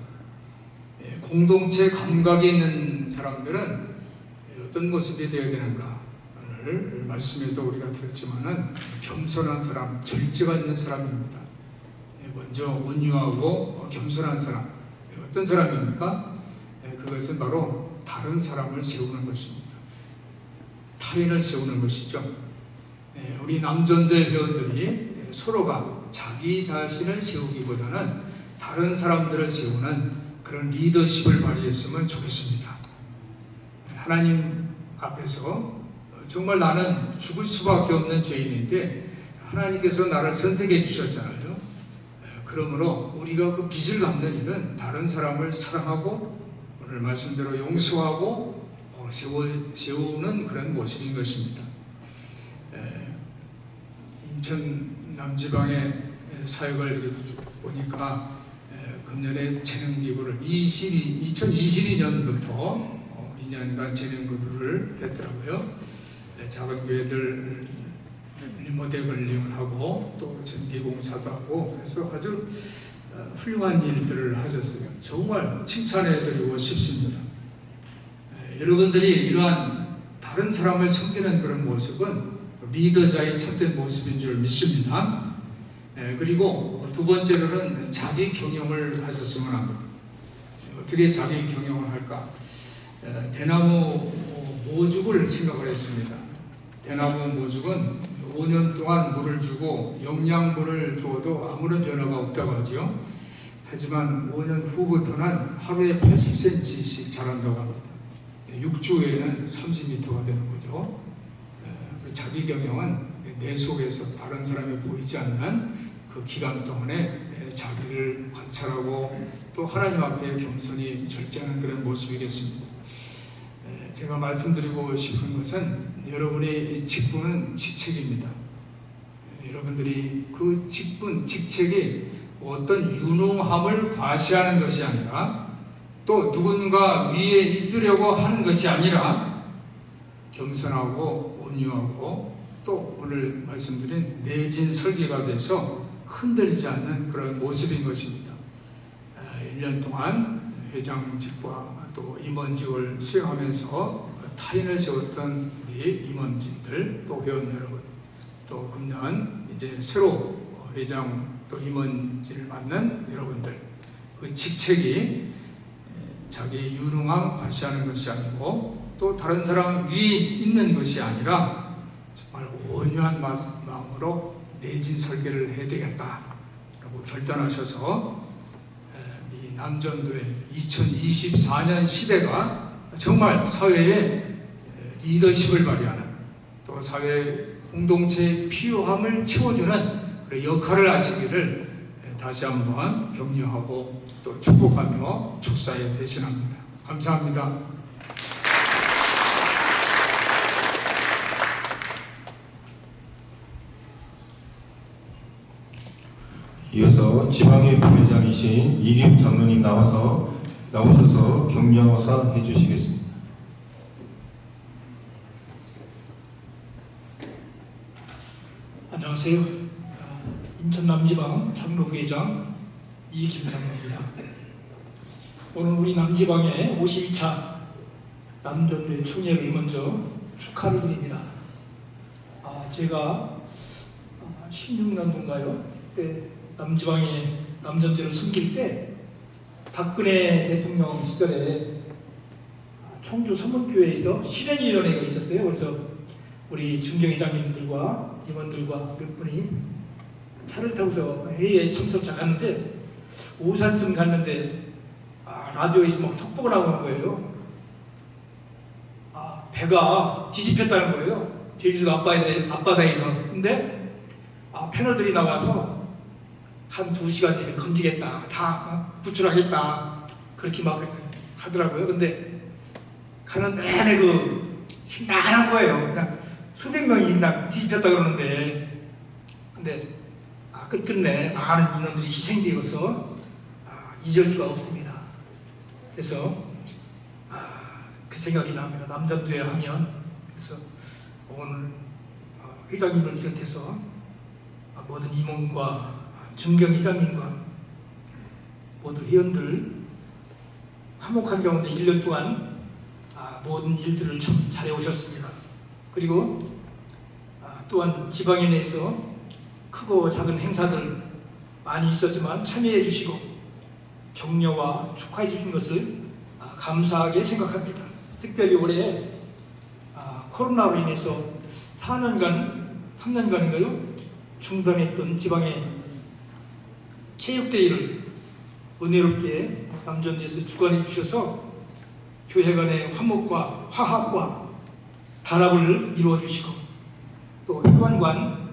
S5: 공동체 감각이 있는 사람들은 어떤 모습이 되어야 되는가? 오늘 말씀에도 우리가 들었지만은 겸손한 사람, 절제가 있는 사람입니다. 먼저 온유하고 겸손한 사람, 어떤 사람입니까? 그것은 바로 다른 사람을 세우는 것입니다. 타인을 세우는 것이죠. 우리 남전도의 회원들이 서로가 자기 자신을 세우기보다는 다른 사람들을 세우는 그런 리더십을 발휘했으면 좋겠습니다. 하나님 앞에서 정말 나는 죽을 수밖에 없는 죄인인데 하나님께서 나를 선택해 주셨잖아요. 그러므로 우리가 그 빚을 갚는 일은 다른 사람을 사랑하고 오늘 말씀대로 용서하고 세우는 그런 모습인 것입니다. 인천 남지방의 사역을 보니까 금년에 재능기부를 2022년부터 2년간 재능기부를 했더라고요. 작은 교회들 리모델을 이용하고 또 전기공사도 하고 그래서 아주 훌륭한 일들을 하셨어요. 정말 칭찬해드리고 싶습니다. 여러분들이 이러한 다른 사람을 섬기는 그런 모습은 리더자의 참된 모습인 줄 믿습니다. 그리고 두 번째로는 자기 경영을 하셨으면 합니다. 어떻게 자기 경영을 할까? 대나무 모죽을 생각을 했습니다. 대나무 모죽은 5년 동안 물을 주고 영양분을 주어도 아무런 변화가 없다고 하죠. 하지만 5년 후부터는 하루에 80cm씩 자란다고 합니다. 6주 후에는 30m가 되는 거죠. 자기 경영은 내 속에서 다른 사람이 보이지 않는 그 기간 동안에 자기를 관찰하고 또 하나님 앞에 겸손히 절제하는 그런 모습이겠습니다. 제가 말씀드리고 싶은 것은 여러분의 직분은 직책입니다. 여러분들이 그 직분, 직책이 어떤 유능함을 과시하는 것이 아니라 또 누군가 위에 있으려고 하는 것이 아니라 겸손하고 온유하고 또 오늘 말씀드린 내진 설계가 돼서 흔들리지 않는 그런 모습인 것입니다. 1년 동안 회장직과 또 임원직을 수행하면서 타인을 세웠던 우리 임원진들 또 회원 여러분 또 금년 이제 새로 회장 또 임원진을 맡는 여러분들 그 직책이 자기의 유능함 과시하는 것이 아니고 또 다른 사람 위에 있는 것이 아니라 정말 온유한 마음으로 내진 설계를 해야 되겠다라고 결단하셔서 이 남전도의 2024년 시대가 정말 사회에 리더십을 발휘하는 또 사회 공동체의 필요함을 채워주는 그런 역할을 하시기를 다시 한번 격려하고 또 축복하며 축사에 대신합니다. 감사합니다.
S2: 이어서 지방의 부회장이신 이김 장로님 나오셔서 격려사 해주시겠습니다.
S6: 안녕하세요. 인천 남지방 장로부회장 이김장로입니다. 오늘 우리 남지방의 52차 남전도회 총회를 먼저 축하를 드립니다. 제가 16년도인가요? 그때 남지방의 남전도회를 섬길 때 박근혜 대통령 시절에 청주 서문교회에서 실행위원회가 있었어요. 그래서 우리 증경회장님들과 임원들과 몇 분이 차를 타고서 회의에 참석하는데 오산쯤 갔는데 라디오에서 막 속보가 나오는 거예요. 배가 뒤집혔다는 거예요. 제주도 앞바다에서. 근데 패널들이 나와서 한 2시간 뒤에 건지겠다, 다 구출하겠다 그렇게 막 하더라고요. 근데 가는 내내 그 신나한 거예요. 그냥 수백 명이 그냥 뒤집혔다 그러는데, 근데 끝끝내 많은 인원들이 희생되어서 잊을 수가 없습니다. 그래서 그 생각이 납니다. 남전도에 하면. 그래서 오늘 회장님을 비롯해서 모든 임원과 정경 회장님과 모든 회원들 화목한 가운데 1년 동안 모든 일들을 참 잘해오셨습니다. 그리고 또한 지방에 내에서 크고 작은 행사들 많이 있었지만 참여해 주시고 격려와 축하해 주신 것을 감사하게 생각합니다. 특별히 올해 코로나로 인해서 3년간인가요? 중단했던 지방의 체육대회를 은혜롭게 남전도에서 주관해 주셔서 교회 간의 화목과 화합과 단합을 이루어 주시고 또 회관관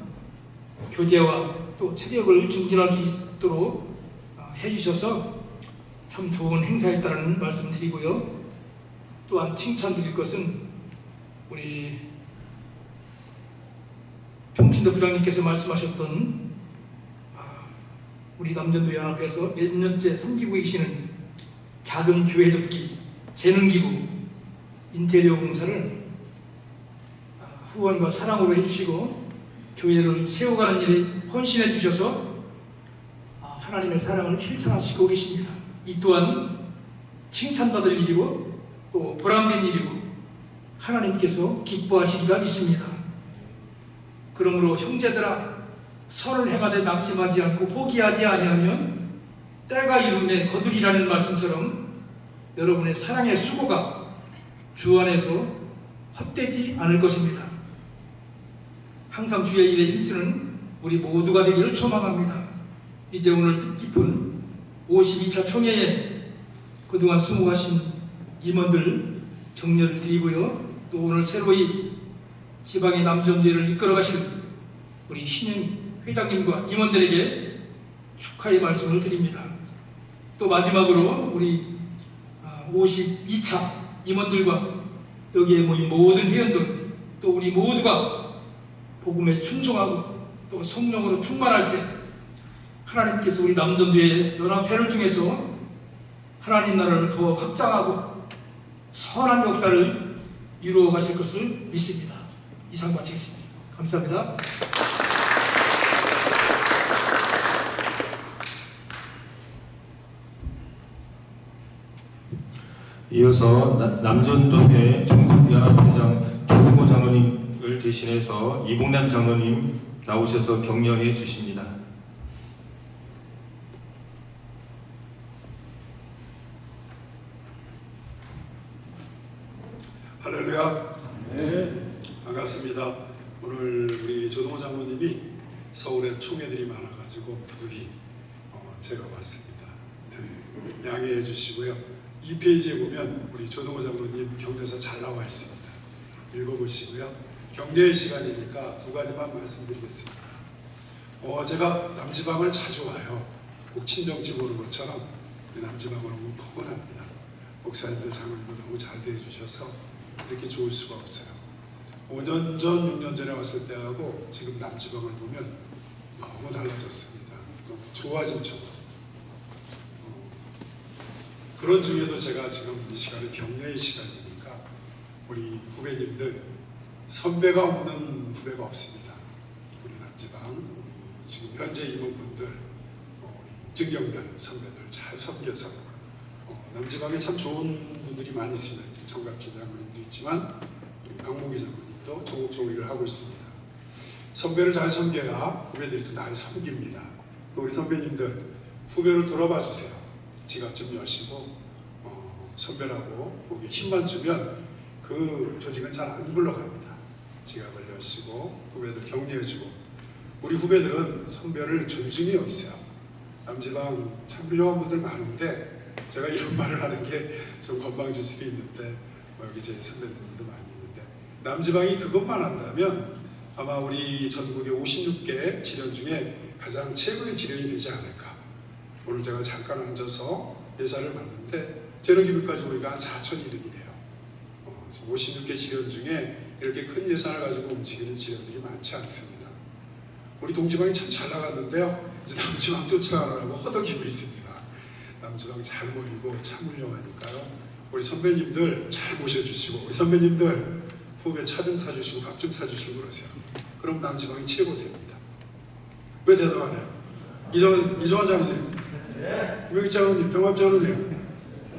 S6: 교제와 또 체력을 증진할 수 있도록 해주셔서 참 좋은 행사였다는 말씀 드리고요. 또한 칭찬드릴 것은 우리 평신도 부장님께서 말씀하셨던 우리 남전도 연합회에서 몇 년째 섬기고 계시는 작은 교회 돕기 재능기부 인테리어 공사를 후원과 사랑으로 해주시고 교회를 세워가는 일에 헌신해 주셔서 하나님의 사랑을 실천하시고 계십니다. 이 또한 칭찬받을 일이고 또 보람된 일이고 하나님께서 기뻐하시리라 믿습니다. 그러므로 형제들아 선을 행하되 낙심하지 않고 포기하지 아니하면 때가 이름에 거두리라는 말씀처럼 여러분의 사랑의 수고가 주 안에서 헛되지 않을 것입니다. 항상 주의 일에 힘쓰는 우리 모두가 되기를 소망합니다. 이제 오늘 뜻깊은 52차 총회에 그동안 수고하신 임원들 격려를 드리고요. 또 오늘 새로이 지방의 남전도회를 이끌어가실 우리 신임 회장님과 임원들에게 축하의 말씀을 드립니다. 또 마지막으로 우리 52차 임원들과 여기에 모인 모든 회원들 또 우리 모두가 복음에 충성하고 또 성령으로 충만할 때 하나님께서 우리 남전도회 연합회를 통해서 하나님 나라를 더 확장하고 선한 역사를 이루어 가실 것을 믿습니다. 이상 마치겠습니다. 감사합니다.
S2: 이어서 남전도회 전국연합회장 조동호 장로님을 대신해서 이봉남 장로님 나오셔서 격려해 주십니다.
S7: 할렐루야. 네. 반갑습니다. 오늘 우리 조동호 장로님이 서울에 총회들이 많아가지고 부득이 제가 왔습니다. 양해해 주시고요. 2페이지에 보면 우리 조동호 장로님 격려서 잘 나와 있습니다. 읽어보시고요. 격려의 시간이니까 두 가지만 말씀드리겠습니다. 제가 남지방을 자주 와요. 꼭 친정집 오는 것처럼 남지방을 오면 포근합니다. 목사님들 장로님도 너무 잘 대해주셔서 이렇게 좋을 수가 없어요. 5년 전, 6년 전에 왔을 때하고 지금 남지방을 보면 너무 달라졌습니다. 너무 좋아진 척. 그런 중에도 제가 지금 이 시간은 격려의 시간이니까 우리 후배님들 선배가 없는 후배가 없습니다. 우리 남지방 우리 지금 현재 임원분들 우리 증경들 선배들 잘 섬겨서 남지방에 참 좋은 분들이 많이 있습니다. 정갑진 장로님도 있지만 우리 박무기 장로님도 조국적으로 일을 하고 있습니다. 선배를 잘 섬겨야 후배들이 또 날 섬깁니다. 또 우리 선배님들 후배를 돌아봐 주세요. 지갑 좀 여시고 선배라고 목에 힘만 주면 그 조직은 잘 안 굴러갑니다. 지갑을 여시고 후배들 격려해주고 우리 후배들은 선배를 존중히 여기세요. 남지방 참 훌륭한 분들 많은데 제가 이런 말을 하는 게 좀 건방질 수도 있는데 여기 제 선배님들도 많이 있는데 남지방이 그것만 한다면 아마 우리 전국의 56개 지련 중에 가장 최고의 지련이 되지 않을까. 오늘 제가 잠깐 앉아서 예사를 봤는데 재능기부까지 보니까 한 4,000 이름이 돼요. 56개 지련 중에 이렇게 큰 예산을 가지고 움직이는 지역들이 많지 않습니다. 우리 동지방이 참 잘 나갔는데요. 이제 남지방 쫓아가느라고 허덕이고 있습니다. 남지방 잘 모이고 참 훌륭하니까요. 우리 선배님들 잘 모셔주시고, 우리 선배님들 후배 차 좀 사주시고 밥 좀 사주시고 그러세요. 그럼 남지방이 최고 됩니다. 왜 대답 안 해요? 이정환 장로님, 유명희 장로님, 병합 장로님,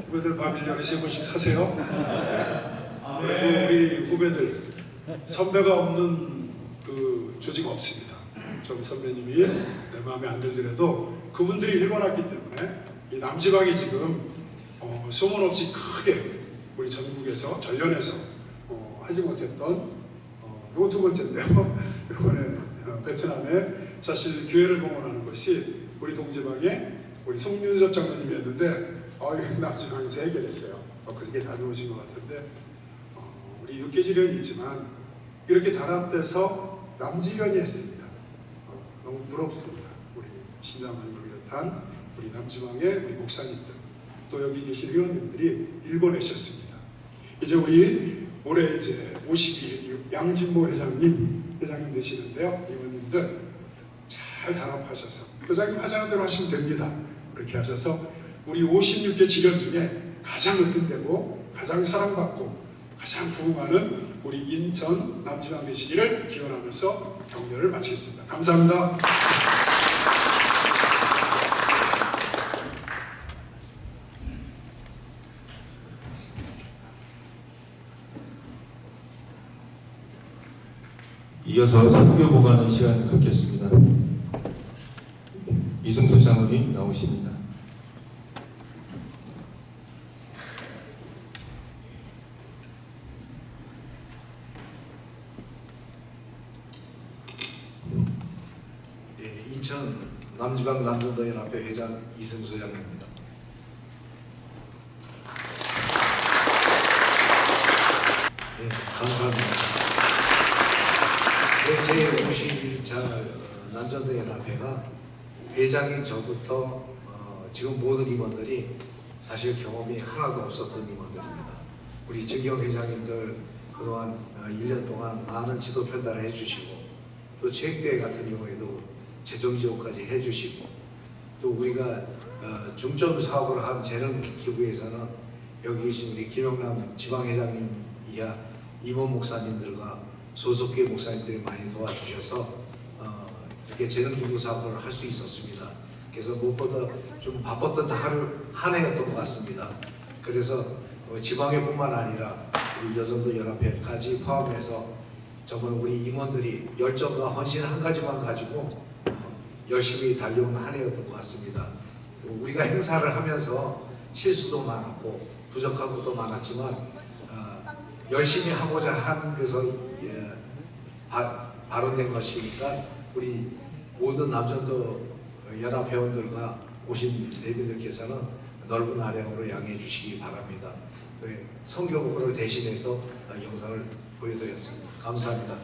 S7: 후배들 밥 1년에 3번씩 사세요. 그리고 우리 후배들 선배가 없는 그 조직 없습니다. 좀 선배님이 내 마음에 안 들더라도 그분들이 읽어놨기 때문에 이 남지방이 지금 소문 없이 크게 우리 전국에서 전련해서 하지 못했던 이거 두 번째인데요. 이번에 베트남에 사실 교회를 봉헌하는 것이 우리 동지방에 우리 송윤섭 장로님이 했는데 남지방에서 해결했어요. 그저께 다녀오신 것 같은데 우리 육계지련이 있지만 이렇게 단합돼서 남지련이 했습니다. 너무 부럽습니다. 우리 신자만을 비롯한 우리 남지방의 우리 목사님들 또 여기 계신 회원님들이 일궈내셨습니다. 이제 우리 올해 이제 52회 양진모 회장님 되시는데요. 의원님들 잘 단합하셔서 회장님 하자는 대로 하시면 됩니다. 그렇게 하셔서 우리 56개 지련 중에 가장 으뜸되고 가장 사랑받고 가장 부흥하는 우리 인천 남지방 되시기를 기원하면서 경례를 마치겠습니다. 감사합니다.
S2: 이어서 선교 보관의 시간을 갖겠습니다. 이승수 장로님 나오십니다.
S8: 인천 남지방 남전도연합회 회장 이승수 장로입니다. 네, 감사합니다. 제51차 남전도연합회가 회장인 저부터 지금 모든 임원들이 사실 경험이 하나도 없었던 임원들입니다. 우리 정경 회장님들 그동안 1년 동안 많은 지도 편달을 해주시고 또 체육대회 같은 경우에도 재정 지원까지 해주시고 또 우리가 중점 사업을 한 재능 기부에서는 여기 계신 우리 김영남 지방회장님 이하 임원 목사님들과 소속교회 목사님들이 많이 도와주셔서 이렇게 재능 기부 사업을 할 수 있었습니다. 그래서 무엇보다 좀 바빴던 한 해였던 것 같습니다. 그래서 지방회뿐만 아니라 우리 여전도 연합회까지 포함해서 정말 우리 임원들이 열정과 헌신 한 가지만 가지고 열심히 달려온 한 해였던 것 같습니다. 우리가 행사를 하면서 실수도 많았고 부족한 것도 많았지만 열심히 하고자 하는 데서 발언된 것이니까 우리 모든 남전도 연합회원들과 오신 내빈들께서는 넓은 아량으로 양해해 주시기 바랍니다. 선교 보고를 대신해서 영상을 보여드렸습니다. 감사합니다.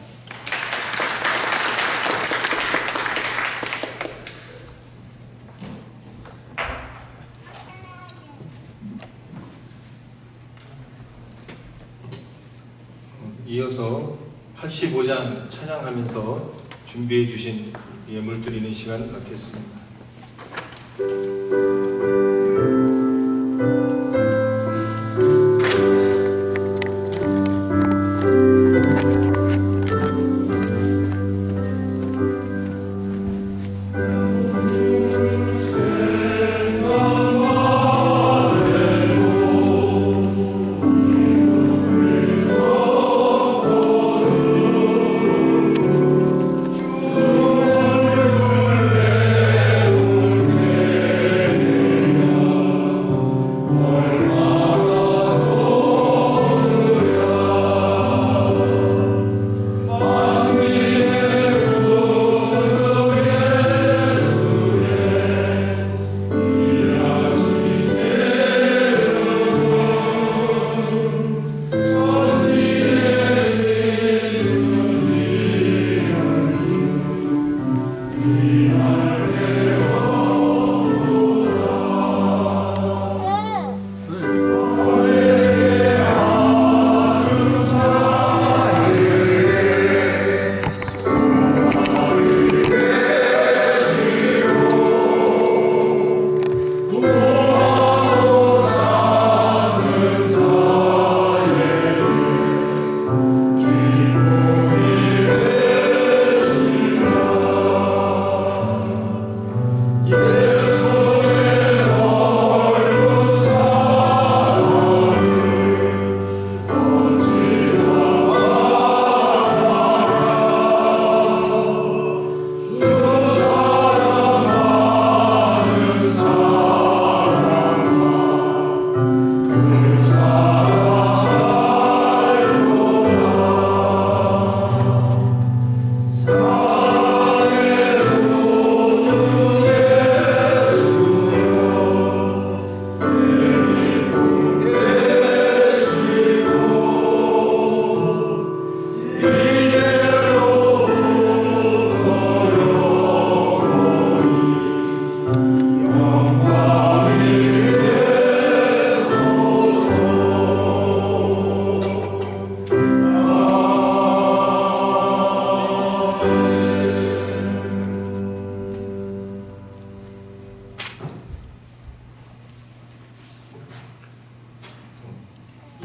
S2: 이어서 85장 찬양하면서 준비해 주신 예물 드리는 시간을 갖겠습니다.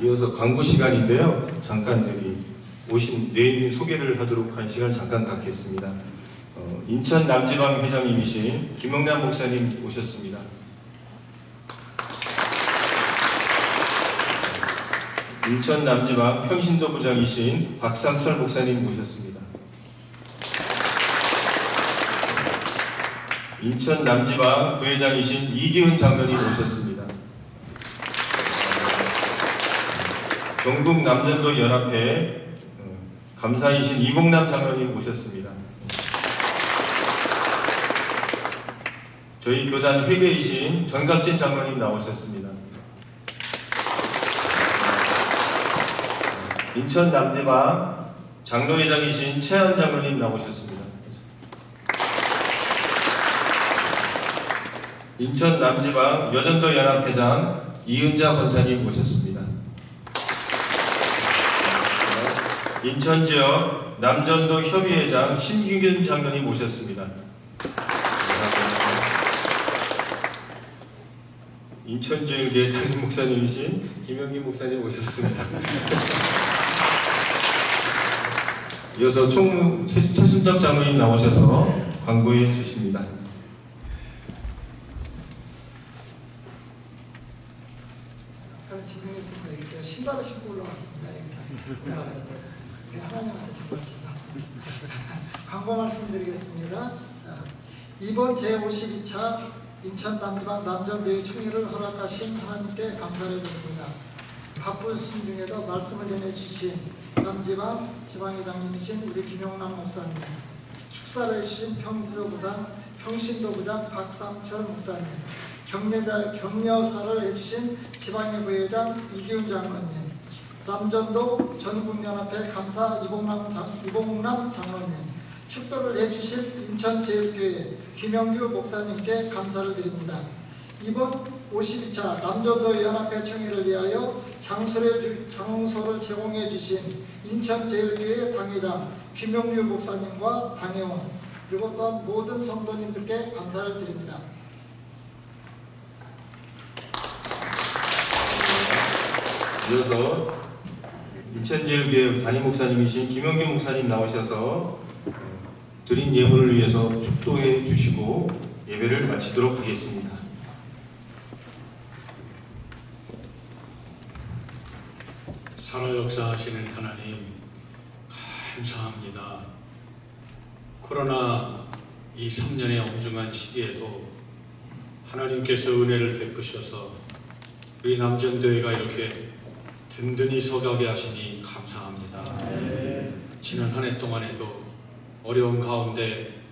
S2: 이어서 광고 시간인데요. 잠깐 오신 내인 소개를 하도록 한 시간 잠깐 갖겠습니다. 인천 남지방 회장님이신 김영남 목사님 오셨습니다. 인천 남지방 평신도 부장이신 박상철 목사님 모셨습니다. 인천 남지방 부회장이신 이기훈 장로님 모셨습니다. 경북 남전도 연합회 감사이신 이봉남 장로님 모셨습니다. 저희 교단 회계이신 전갑진 장로님 나오셨습니다. 인천 남지방 장로회장이신 최한 장로님 나오셨습니다. 인천 남지방 여전도 연합회장 이은자 권사님 모셨습니다. 인천 지역 남전도 협의회장 신규균 장로님 모셨습니다. 인천 지역의 담임 목사님이신 김영기 목사님 모셨습니다. 이어서 총무 최순덕 장로님 나오셔서 광고해 주십니다.
S1: 약간 죄송했습니다. 제가 신발을 신고 올라왔습니다. 여기를 올라가지고 하나님한테 정말 죄송합니다. 광고 말씀드리겠습니다. 자, 이번 제52차 인천 남지방 남전도의 총회를 허락하신 하나님께 감사를 드립니다. 바쁘신 중에도 말씀을 전해주신 남지방 지방회장님이신 우리 김용남 목사님, 축사를 해주신 평신도 부장 박상철 목사님, 격려사를 해주신 지방회 부회장 이기훈 장로님, 남전도 전국연합회 감사 이봉남 장로님, 축도를 해주실 인천제일교회 김영규 목사님께 감사를 드립니다. 이번 52차 남전도 연합회 총회를 위하여 장소를 제공해 주신 인천제일교회 당회장 김영규 목사님과 당회원, 그리고 또한 모든 성도님들께 감사를 드립니다.
S2: 이어서 인천제일교회 담임 목사님이신 김영규 목사님 나오셔서 드린 예물을 위해서 축도해 주시고 예배를 마치도록 하겠습니다.
S9: 살아 역사하시는 하나님 감사합니다. 코로나 이 3년의 엄중한 시기에도 하나님께서 은혜를 베푸셔서 우리 남전교회가 이렇게 든든히 서가게 하시니 감사합니다. 지난 한 해 동안에도 어려운 가운데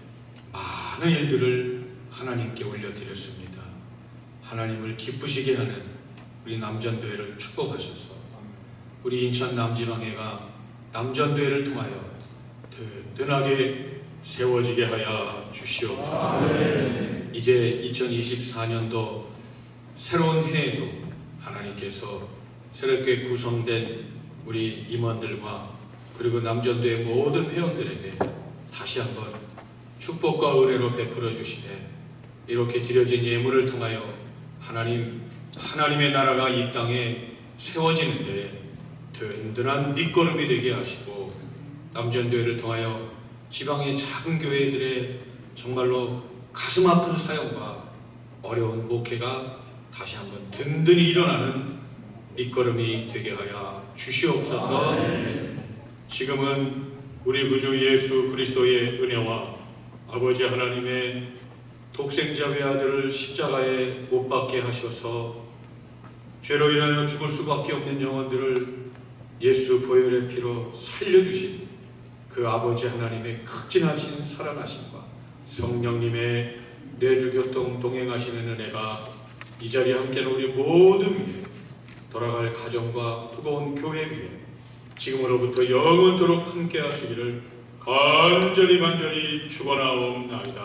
S9: 많은 일들을 하나님께 올려드렸습니다. 하나님을 기쁘시게 하는 우리 남전교회를 축복하셔서 우리 인천 남지방회가 남전교회를 통하여 든든하게 세워지게 하여 주시옵소서. 이제 2024년도 새로운 해에도 하나님께서 새롭게 구성된 우리 임원들과 그리고 남전도의 모든 회원들에게 다시 한번 축복과 은혜로 베풀어 주시되 이렇게 드려진 예물을 통하여 하나님의 나라가 이 땅에 세워지는데 든든한 밑거름이 되게 하시고 남전교회를 통하여 지방의 작은 교회들의 정말로 가슴 아픈 사역과 어려운 목회가 다시 한번 든든히 일어나는 밑거름이 되게 하여 주시옵소서. 지금은 우리 구주 예수 그리스도의 은혜와 아버지 하나님의 독생자 외아들을 십자가에 못 박게 하셔서 죄로 인하여 죽을 수밖에 없는 영혼들을 예수 보혈의 피로 살려주신 그 아버지 하나님의 극진하신 사랑하심과 성령님의 내주교통 동행하시는 은혜가 이 자리에 함께하는 우리 모두 위에 돌아갈 가정과 뜨거운 교회 위에 지금으로부터 영원토록 함께 하시기를 간절히 축원하옵나이다.